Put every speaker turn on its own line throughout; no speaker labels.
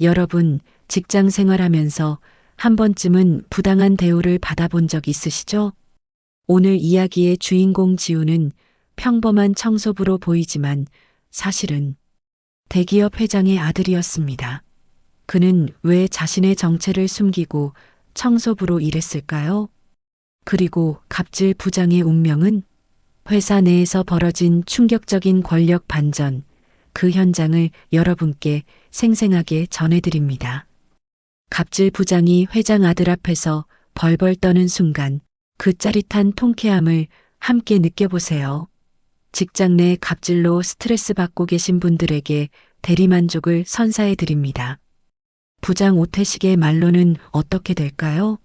여러분, 직장 생활하면서 한 번쯤은 부당한 대우를 받아본 적 있으시죠? 오늘 이야기의 주인공 지우는 평범한 청소부로 보이지만 사실은 대기업 회장의 아들이었습니다. 그는 왜 자신의 정체를 숨기고 청소부로 일했을까요? 그리고 갑질 부장의 운명은? 회사 내에서 벌어진 충격적인 권력 반전, 그 현장을 여러분께 생생하게 전해드립니다. 갑질 부장이 회장 아들 앞에서 벌벌 떠는 순간 그 짜릿한 통쾌함을 함께 느껴보세요. 직장 내 갑질로 스트레스 받고 계신 분들에게 대리만족을 선사해 드립니다. 부장 오태식의 말로는 어떻게 될까요?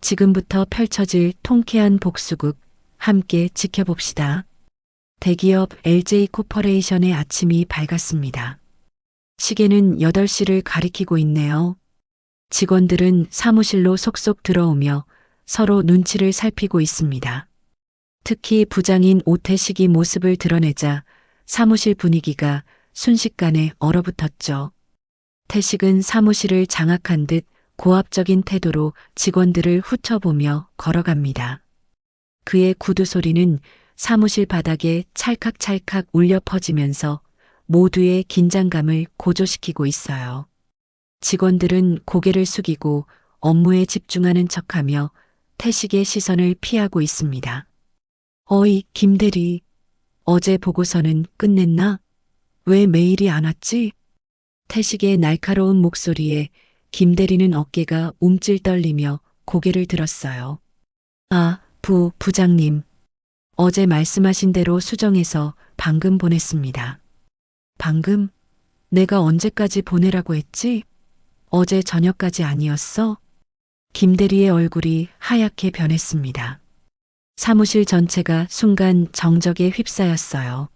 지금부터 펼쳐질 통쾌한 복수극 함께 지켜봅시다. 대기업 LG 코퍼레이션의 아침이 밝았습니다. 시계는 8시를 가리키고 있네요. 직원들은 사무실로 속속 들어오며 서로 눈치를 살피고 있습니다. 특히 부장인 오태식이 모습을 드러내자 사무실 분위기가 순식간에 얼어붙었죠. 태식은 사무실을 장악한 듯 고압적인 태도로 직원들을 훑어보며 걸어갑니다. 그의 구두 소리는 사무실 바닥에 찰칵찰칵 울려 퍼지면서 모두의 긴장감을 고조시키고 있어요. 직원들은 고개를 숙이고 업무에 집중하는 척하며 태식의 시선을 피하고 있습니다. 어이, 김대리. 어제 보고서는 끝냈나? 왜 메일이 안 왔지? 태식의 날카로운 목소리에 김대리는 어깨가 움찔 떨리며 고개를 들었어요. 아, 부장님. 어제 말씀하신 대로 수정해서 방금 보냈습니다. 방금? 내가 언제까지 보내라고 했지? 어제 저녁까지 아니었어? 김대리의 얼굴이 하얗게 변했습니다. 사무실 전체가 순간 정적에 휩싸였어요.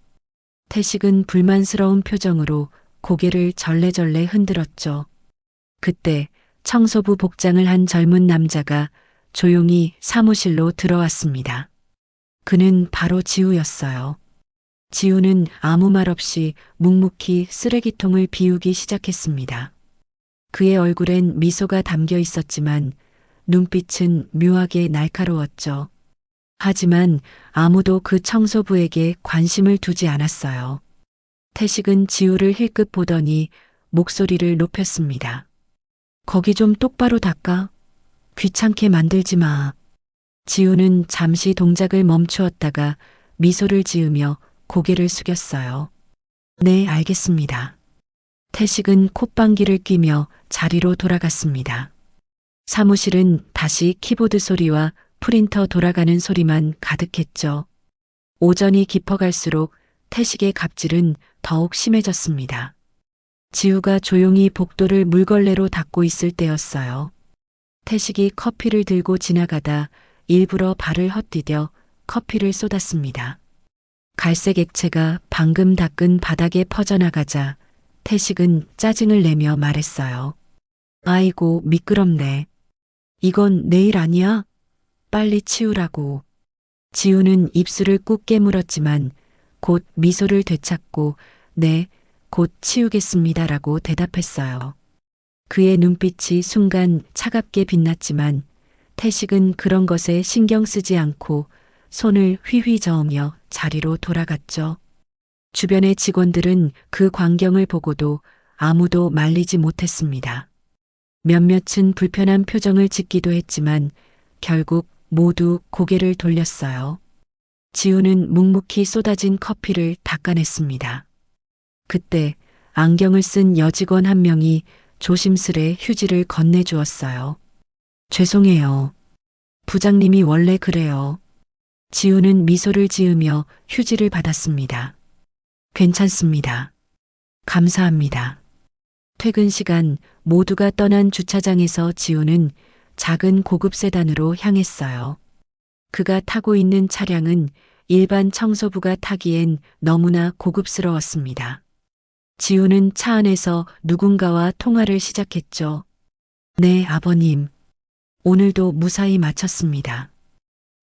태식은 불만스러운 표정으로 고개를 절레절레 흔들었죠. 그때 청소부 복장을 한 젊은 남자가 조용히 사무실로 들어왔습니다. 그는 바로 지우였어요. 지우는 아무 말 없이 묵묵히 쓰레기통을 비우기 시작했습니다. 그의 얼굴엔 미소가 담겨 있었지만 눈빛은 묘하게 날카로웠죠. 하지만 아무도 그 청소부에게 관심을 두지 않았어요. 태식은 지우를 힐끗 보더니 목소리를 높였습니다. 거기 좀 똑바로 닦아. 귀찮게 만들지 마. 지우는 잠시 동작을 멈추었다가 미소를 지으며 고개를 숙였어요. 네, 알겠습니다. 태식은 콧방귀를 뀌며 자리로 돌아갔습니다. 사무실은 다시 키보드 소리와 프린터 돌아가는 소리만 가득했죠. 오전이 깊어갈수록 태식의 갑질은 더욱 심해졌습니다. 지우가 조용히 복도를 물걸레로 닦고 있을 때였어요. 태식이 커피를 들고 지나가다 일부러 발을 헛디뎌 커피를 쏟았습니다. 갈색 액체가 방금 닦은 바닥에 퍼져나가자 태식은 짜증을 내며 말했어요. 아이고, 미끄럽네. 이건 내일 아니야? 빨리 치우라고. 지우는 입술을 꾹 깨물었지만 곧 미소를 되찾고 네, 곧 치우겠습니다라고 대답했어요. 그의 눈빛이 순간 차갑게 빛났지만 태식은 그런 것에 신경 쓰지 않고 손을 휘휘 저으며 자리로 돌아갔죠. 주변의 직원들은 그 광경을 보고도 아무도 말리지 못했습니다. 몇몇은 불편한 표정을 짓기도 했지만 결국 모두 고개를 돌렸어요. 지우는 묵묵히 쏟아진 커피를 닦아냈습니다. 그때 안경을 쓴 여직원 한 명이 조심스레 휴지를 건네주었어요. 죄송해요. 부장님이 원래 그래요. 지우는 미소를 지으며 휴지를 받았습니다. 괜찮습니다. 감사합니다. 퇴근 시간 모두가 떠난 주차장에서 지우는 작은 고급 세단으로 향했어요. 그가 타고 있는 차량은 일반 청소부가 타기엔 너무나 고급스러웠습니다. 지우는 차 안에서 누군가와 통화를 시작했죠. 네, 아버님. 오늘도 무사히 마쳤습니다.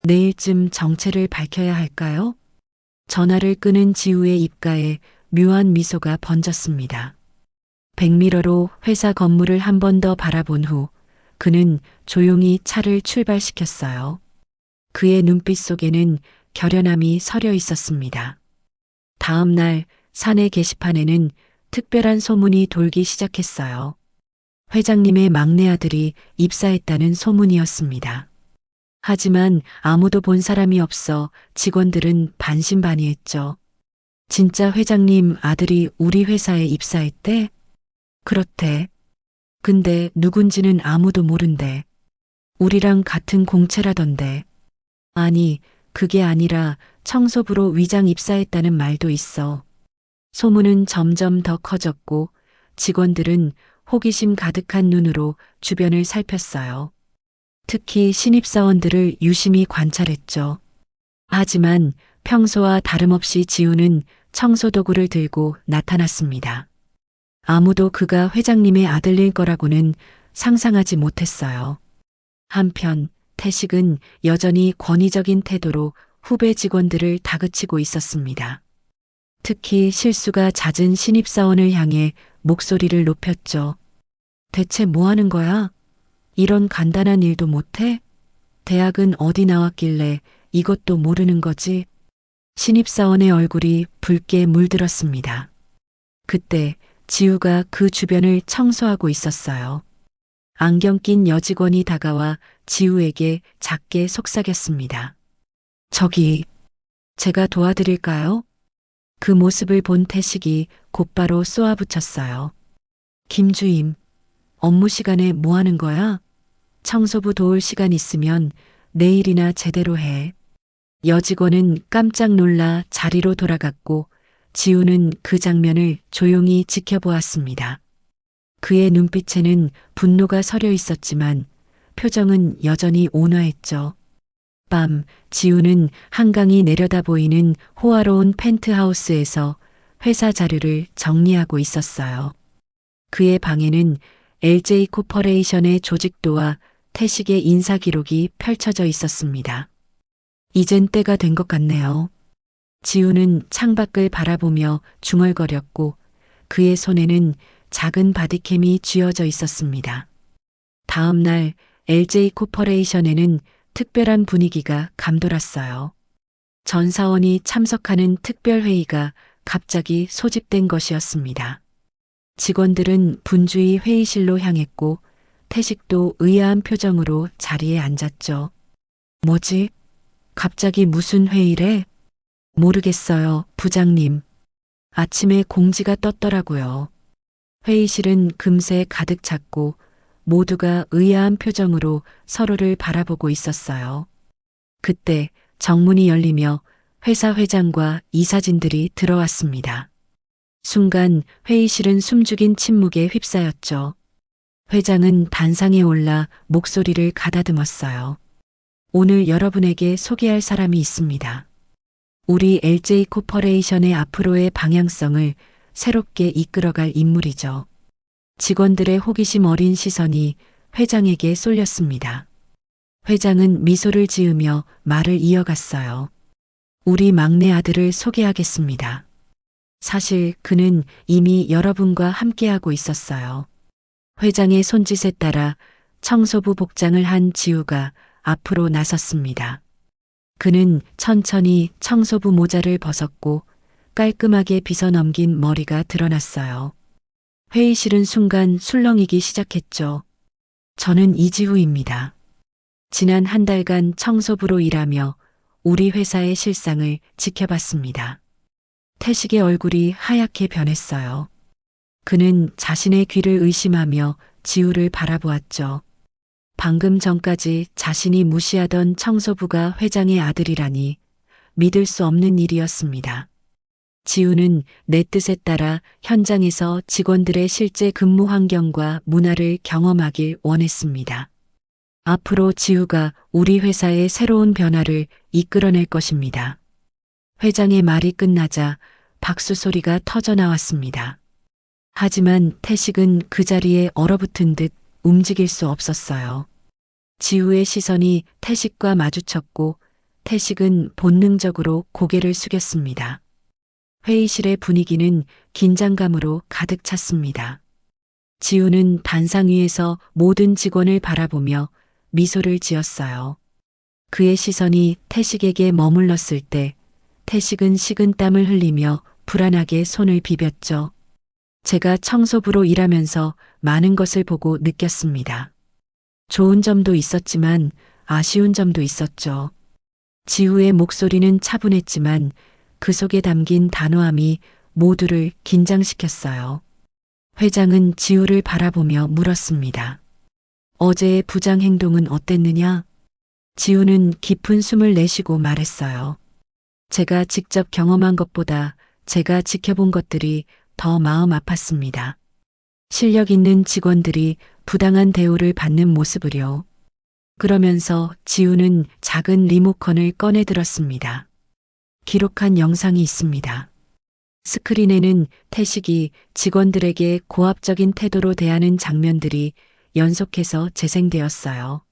내일쯤 정체를 밝혀야 할까요? 전화를 끄는 지우의 입가에 묘한 미소가 번졌습니다. 백미러로 회사 건물을 한 번 더 바라본 후 그는 조용히 차를 출발시켰어요. 그의 눈빛 속에는 결연함이 서려 있었습니다. 다음 날 사내 게시판에는 특별한 소문이 돌기 시작했어요. 회장님의 막내 아들이 입사했다는 소문이었습니다. 하지만 아무도 본 사람이 없어 직원들은 반신반의했죠. 진짜 회장님 아들이 우리 회사에 입사했대? 그렇대. 근데 누군지는 아무도 모른대. 우리랑 같은 공채라던데. 아니, 그게 아니라 청소부로 위장 입사했다는 말도 있어. 소문은 점점 더 커졌고 직원들은 호기심 가득한 눈으로 주변을 살폈어요. 특히 신입사원들을 유심히 관찰했죠. 하지만 평소와 다름없이 지우는 청소도구를 들고 나타났습니다. 아무도 그가 회장님의 아들일 거라고는 상상하지 못했어요. 한편 태식은 여전히 권위적인 태도로 후배 직원들을 다그치고 있었습니다. 특히 실수가 잦은 신입사원을 향해 목소리를 높였죠. 대체 뭐 하는 거야? 이런 간단한 일도 못해? 대학은 어디 나왔길래 이것도 모르는 거지? 신입사원의 얼굴이 붉게 물들었습니다. 그때 지우가 그 주변을 청소하고 있었어요. 안경 낀 여직원이 다가와 지우에게 작게 속삭였습니다. 저기, 제가 도와드릴까요? 그 모습을 본 태식이 곧바로 쏘아붙였어요. 김주임, 업무 시간에 뭐 하는 거야? 청소부 도울 시간 있으면 내일이나 제대로 해. 여직원은 깜짝 놀라 자리로 돌아갔고 지우는 그 장면을 조용히 지켜보았습니다. 그의 눈빛에는 분노가 서려 있었지만 표정은 여전히 온화했죠. 밤, 지우는 한강이 내려다 보이는 호화로운 펜트하우스에서 회사 자료를 정리하고 있었어요. 그의 방에는 LJ 코퍼레이션의 조직도와 태식의 인사 기록이 펼쳐져 있었습니다. 이젠 때가 된 것 같네요. 지우는 창밖을 바라보며 중얼거렸고 그의 손에는 작은 바디캠이 쥐어져 있었습니다. 다음 날 LJ 코퍼레이션에는 특별한 분위기가 감돌았어요. 전 사원이 참석하는 특별회의가 갑자기 소집된 것이었습니다. 직원들은 분주히 회의실로 향했고 태식도 의아한 표정으로 자리에 앉았죠. 뭐지? 갑자기 무슨 회의래? 모르겠어요, 부장님. 아침에 공지가 떴더라고요. 회의실은 금세 가득 찼고 모두가 의아한 표정으로 서로를 바라보고 있었어요. 그때 정문이 열리며 회사 회장과 이사진들이 들어왔습니다. 순간 회의실은 숨죽인 침묵에 휩싸였죠. 회장은 단상에 올라 목소리를 가다듬었어요. 오늘 여러분에게 소개할 사람이 있습니다. 우리 LJ 코퍼레이션의 앞으로의 방향성을 새롭게 이끌어갈 인물이죠. 직원들의 호기심 어린 시선이 회장에게 쏠렸습니다. 회장은 미소를 지으며 말을 이어갔어요. 우리 막내 아들을 소개하겠습니다. 사실 그는 이미 여러분과 함께하고 있었어요. 회장의 손짓에 따라 청소부 복장을 한 지우가 앞으로 나섰습니다. 그는 천천히 청소부 모자를 벗었고 깔끔하게 빗어 넘긴 머리가 드러났어요. 회의실은 순간 술렁이기 시작했죠. 저는 이지우입니다. 지난 한 달간 청소부로 일하며 우리 회사의 실상을 지켜봤습니다. 태식의 얼굴이 하얗게 변했어요. 그는 자신의 귀를 의심하며 지우를 바라보았죠. 방금 전까지 자신이 무시하던 청소부가 회장의 아들이라니 믿을 수 없는 일이었습니다. 지우는 내 뜻에 따라 현장에서 직원들의 실제 근무 환경과 문화를 경험하길 원했습니다. 앞으로 지우가 우리 회사의 새로운 변화를 이끌어낼 것입니다. 회장의 말이 끝나자 박수 소리가 터져 나왔습니다. 하지만 태식은 그 자리에 얼어붙은 듯 움직일 수 없었어요. 지우의 시선이 태식과 마주쳤고 태식은 본능적으로 고개를 숙였습니다. 회의실의 분위기는 긴장감으로 가득 찼습니다. 지우는 단상 위에서 모든 직원을 바라보며 미소를 지었어요. 그의 시선이 태식에게 머물렀을 때 태식은 식은땀을 흘리며 불안하게 손을 비볐죠. 제가 청소부로 일하면서 많은 것을 보고 느꼈습니다. 좋은 점도 있었지만 아쉬운 점도 있었죠. 지우의 목소리는 차분했지만 그 속에 담긴 단호함이 모두를 긴장시켰어요. 회장은 지우를 바라보며 물었습니다. 어제의 부장 행동은 어땠느냐? 지우는 깊은 숨을 내쉬고 말했어요. 제가 직접 경험한 것보다 제가 지켜본 것들이 더 마음 아팠습니다. 실력 있는 직원들이 부당한 대우를 받는 모습을요. 그러면서 지우는 작은 리모컨을 꺼내 들었습니다. 기록한 영상이 있습니다. 스크린에는 태식이 직원들에게 고압적인 태도로 대하는 장면들이 연속해서 재생되었어요.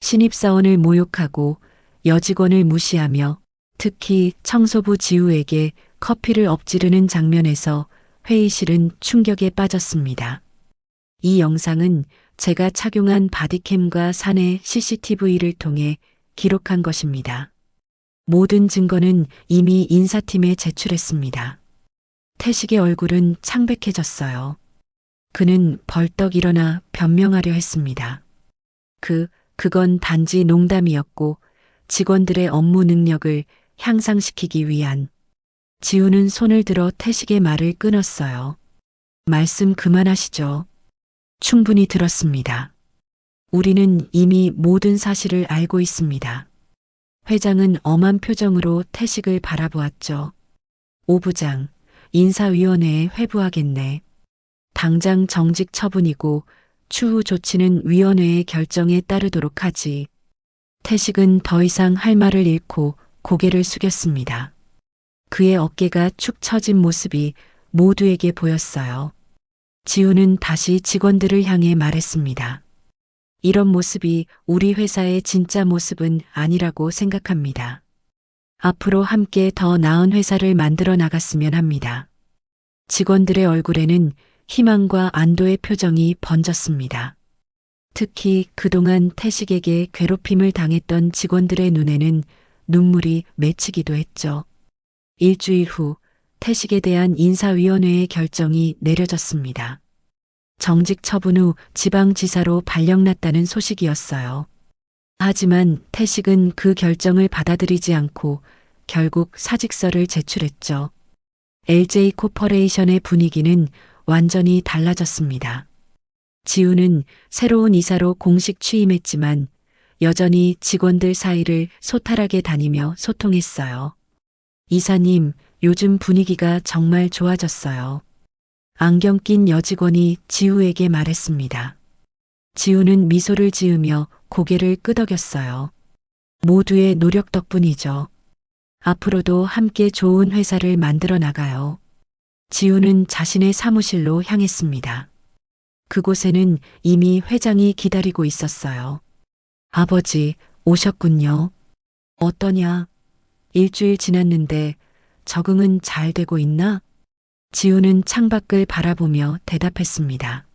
신입사원을 모욕하고 여직원을 무시하며 특히 청소부 지우에게 커피를 엎지르는 장면에서 회의실은 충격에 빠졌습니다. 이 영상은 제가 착용한 바디캠과 사내 CCTV를 통해 기록한 것입니다. 모든 증거는 이미 인사팀에 제출했습니다. 태식의 얼굴은 창백해졌어요. 그는 벌떡 일어나 변명하려 했습니다. 그건 단지 농담이었고 직원들의 업무 능력을 향상시키기 위한. 지우는 손을 들어 태식의 말을 끊었어요. 말씀 그만하시죠. 충분히 들었습니다. 우리는 이미 모든 사실을 알고 있습니다. 회장은 엄한 표정으로 태식을 바라보았죠. 오 부장, 인사위원회에 회부하겠네. 당장 정직 처분이고 추후 조치는 위원회의 결정에 따르도록 하지. 태식은 더 이상 할 말을 잃고 고개를 숙였습니다. 그의 어깨가 축 처진 모습이 모두에게 보였어요. 지우는 다시 직원들을 향해 말했습니다. 이런 모습이 우리 회사의 진짜 모습은 아니라고 생각합니다. 앞으로 함께 더 나은 회사를 만들어 나갔으면 합니다. 직원들의 얼굴에는 희망과 안도의 표정이 번졌습니다. 특히 그동안 태식에게 괴롭힘을 당했던 직원들의 눈에는 눈물이 맺히기도 했죠. 일주일 후 태식에 대한 인사위원회의 결정이 내려졌습니다. 정직 처분 후 지방지사로 발령났다는 소식이었어요. 하지만 태식은 그 결정을 받아들이지 않고 결국 사직서를 제출했죠. LJ 코퍼레이션의 분위기는 완전히 달라졌습니다. 지우는 새로운 이사로 공식 취임했지만 여전히 직원들 사이를 소탈하게 다니며 소통했어요. 이사님, 요즘 분위기가 정말 좋아졌어요. 안경 낀 여직원이 지우에게 말했습니다. 지우는 미소를 지으며 고개를 끄덕였어요. 모두의 노력 덕분이죠. 앞으로도 함께 좋은 회사를 만들어 나가요. 지우는 자신의 사무실로 향했습니다. 그곳에는 이미 회장이 기다리고 있었어요. 아버지, 오셨군요. 어떠냐? 일주일 지났는데 적응은 잘 되고 있나? 지우는 창밖을 바라보며 대답했습니다.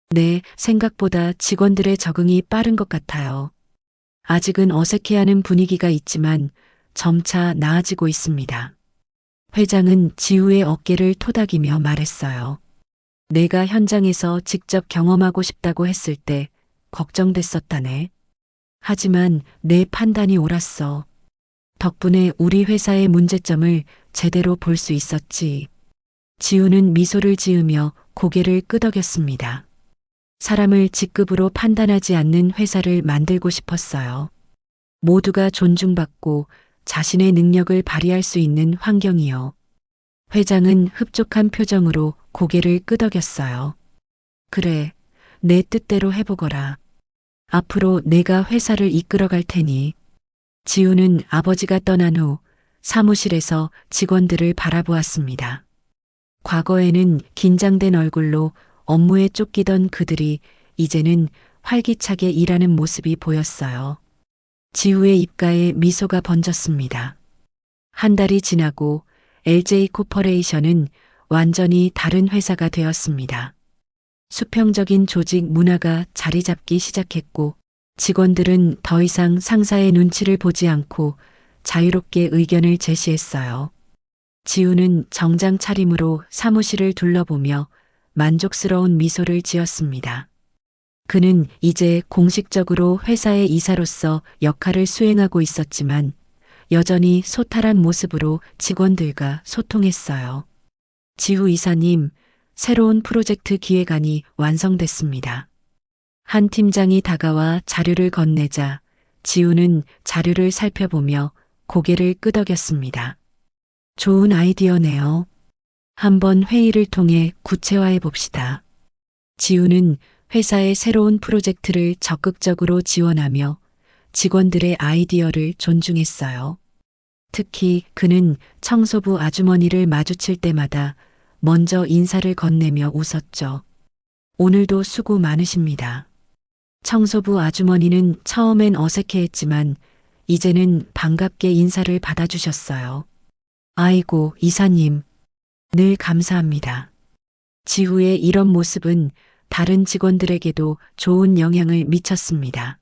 네, 생각보다 직원들의 적응이 빠른 것 같아요. 아직은 어색해하는 분위기가 있지만 점차 나아지고 있습니다. 회장은 지우의 어깨를 토닥이며 말했어요. 내가 현장에서 직접 경험하고 싶다고 했을 때 걱정됐었다네. 하지만 내 판단이 옳았어. 덕분에 우리 회사의 문제점을 제대로 볼 수 있었지. 지우는 미소를 지으며 고개를 끄덕였습니다. 사람을 직급으로 판단하지 않는 회사를 만들고 싶었어요. 모두가 존중받고 자신의 능력을 발휘할 수 있는 환경이요. 회장은 흡족한 표정으로 고개를 끄덕였어요. 그래, 내 뜻대로 해보거라. 앞으로 내가 회사를 이끌어갈 테니. 지우는 아버지가 떠난 후 사무실에서 직원들을 바라보았습니다. 과거에는 긴장된 얼굴로 업무에 쫓기던 그들이 이제는 활기차게 일하는 모습이 보였어요. 지우의 입가에 미소가 번졌습니다. 한 달이 지나고 LJ 코퍼레이션은 완전히 다른 회사가 되었습니다. 수평적인 조직 문화가 자리 잡기 시작했고 직원들은 더 이상 상사의 눈치를 보지 않고 자유롭게 의견을 제시했어요. 지우는 정장 차림으로 사무실을 둘러보며 만족스러운 미소를 지었습니다. 그는 이제 공식적으로 회사의 이사로서 역할을 수행하고 있었지만 여전히 소탈한 모습으로 직원들과 소통했어요. 지후 이사님, 새로운 프로젝트 기획안이 완성됐습니다. 한 팀장이 다가와 자료를 건네자 지우는 자료를 살펴보며 고개를 끄덕였습니다. 좋은 아이디어네요. 한번 회의를 통해 구체화해 봅시다. 지우는 회사의 새로운 프로젝트를 적극적으로 지원하며 직원들의 아이디어를 존중했어요. 특히 그는 청소부 아주머니를 마주칠 때마다 먼저 인사를 건네며 웃었죠. 오늘도 수고 많으십니다. 청소부 아주머니는 처음엔 어색해했지만 이제는 반갑게 인사를 받아주셨어요. 아이고, 이사님. 늘 감사합니다. 지후의 이런 모습은 다른 직원들에게도 좋은 영향을 미쳤습니다.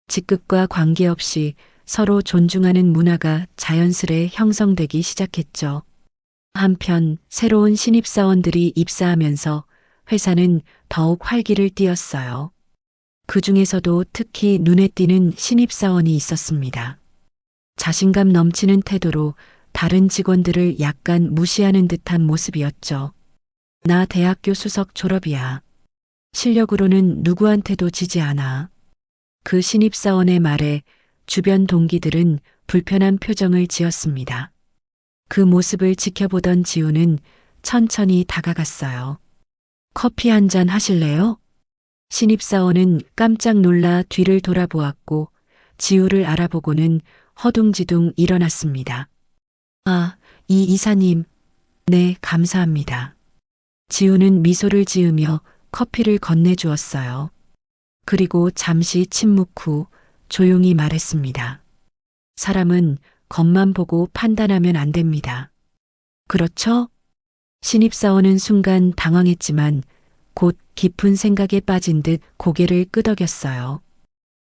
직급과 관계없이 서로 존중하는 문화가 자연스레 형성되기 시작했죠. 한편 새로운 신입사원들이 입사하면서 회사는 더욱 활기를 띠었어요. 그 중에서도 특히 눈에 띄는 신입사원이 있었습니다. 자신감 넘치는 태도로 다른 직원들을 약간 무시하는 듯한 모습이었죠. 나 대학교 수석 졸업이야. 실력으로는 누구한테도 지지 않아. 그 신입사원의 말에 주변 동기들은 불편한 표정을 지었습니다. 그 모습을 지켜보던 지우는 천천히 다가갔어요. 커피 한 잔 하실래요? 신입사원은 깜짝 놀라 뒤를 돌아보았고 지우를 알아보고는 허둥지둥 일어났습니다. 아, 이 이사님. 네, 감사합니다. 지우는 미소를 지으며 커피를 건네주었어요. 그리고 잠시 침묵 후 조용히 말했습니다. 사람은 겉만 보고 판단하면 안 됩니다. 그렇죠? 신입사원은 순간 당황했지만 곧 깊은 생각에 빠진 듯 고개를 끄덕였어요.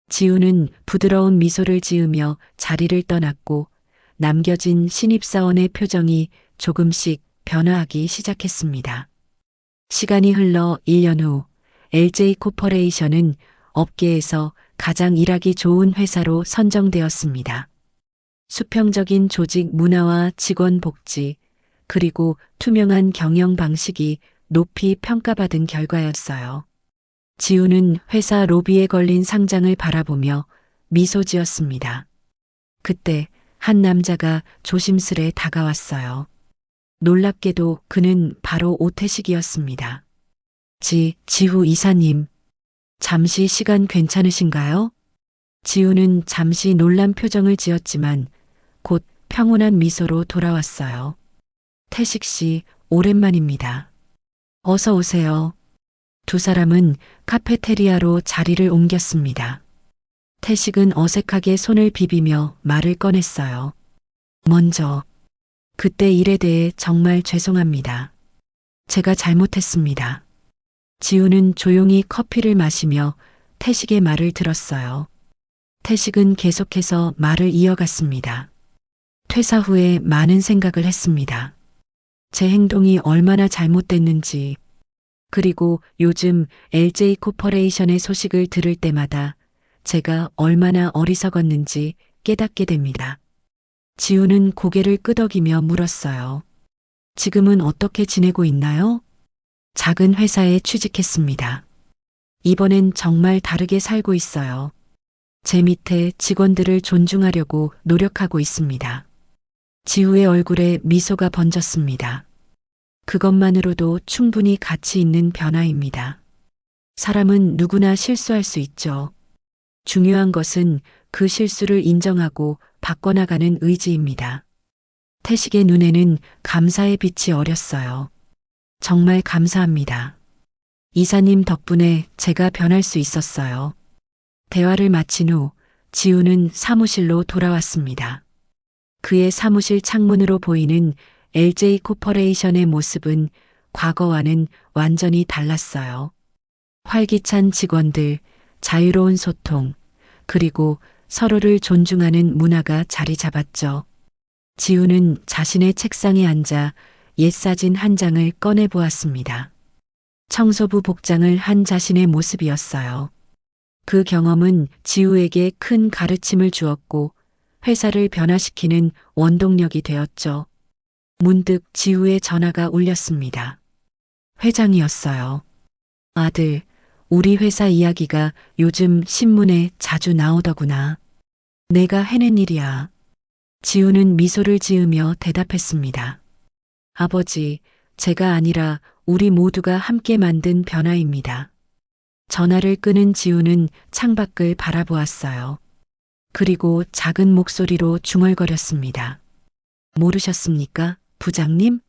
지우는 부드러운 미소를 지으며 자리를 떠났고 남겨진 신입사원의 표정이 조금씩 변화하기 시작했습니다. 시간이 흘러 1년 후 LJ코퍼레이션은 업계에서 가장 일하기 좋은 회사로 선정되었습니다. 수평적인 조직 문화와 직원 복지, 그리고 투명한 경영 방식이 높이 평가받은 결과였어요. 지우는 회사 로비에 걸린 상장을 바라보며 미소 지었습니다. 그때 한 남자가 조심스레 다가왔어요. 놀랍게도 그는 바로 오태식이었습니다. 지후 이사님. 잠시 시간 괜찮으신가요? 지우는 잠시 놀란 표정을 지었지만 곧 평온한 미소로 돌아왔어요. 태식 씨, 오랜만입니다. 어서 오세요. 두 사람은 카페테리아로 자리를 옮겼습니다. 태식은 어색하게 손을 비비며 말을 꺼냈어요. 먼저, 그때 일에 대해 정말 죄송합니다. 제가 잘못했습니다. 지우는 조용히 커피를 마시며 태식의 말을 들었어요. 태식은 계속해서 말을 이어갔습니다. 퇴사 후에 많은 생각을 했습니다. 제 행동이 얼마나 잘못됐는지, 그리고 요즘 LJ코퍼레이션의 소식을 들을 때마다 제가 얼마나 어리석었는지 깨닫게 됩니다. 지우는 고개를 끄덕이며 물었어요. 지금은 어떻게 지내고 있나요? 작은 회사에 취직했습니다. 이번엔 정말 다르게 살고 있어요. 제 밑에 직원들을 존중하려고 노력하고 있습니다. 지우의 얼굴에 미소가 번졌습니다. 그것만으로도 충분히 가치 있는 변화입니다. 사람은 누구나 실수할 수 있죠. 중요한 것은 그 실수를 인정하고 바꿔나가는 의지입니다. 태식의 눈에는 감사의 빛이 어렸어요. 정말 감사합니다. 이사님 덕분에 제가 변할 수 있었어요. 대화를 마친 후 지우는 사무실로 돌아왔습니다. 그의 사무실 창문으로 보이는 LJ코퍼레이션의 모습은 과거와는 완전히 달랐어요. 활기찬 직원들, 자유로운 소통, 그리고 서로를 존중하는 문화가 자리 잡았죠. 지우는 자신의 책상에 앉아 옛 사진 한 장을 꺼내 보았습니다. 청소부 복장을 한 자신의 모습이었어요. 그 경험은 지우에게 큰 가르침을 주었고 회사를 변화시키는 원동력이 되었죠. 문득 지우의 전화가 울렸습니다. 회장이었어요. 아들, 우리 회사 이야기가 요즘 신문에 자주 나오더구나. 내가 해낸 일이야. 지우는 미소를 지으며 대답했습니다. 아버지, 제가 아니라 우리 모두가 함께 만든 변화입니다. 전화를 끄는 지우는 창밖을 바라보았어요. 그리고 작은 목소리로 중얼거렸습니다. 모르셨습니까, 부장님?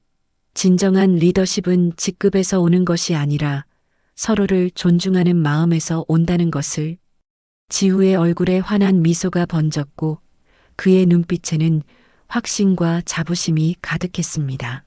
진정한 리더십은 직급에서 오는 것이 아니라 서로를 존중하는 마음에서 온다는 것을. 지우의 얼굴에 환한 미소가 번졌고 그의 눈빛에는 확신과 자부심이 가득했습니다.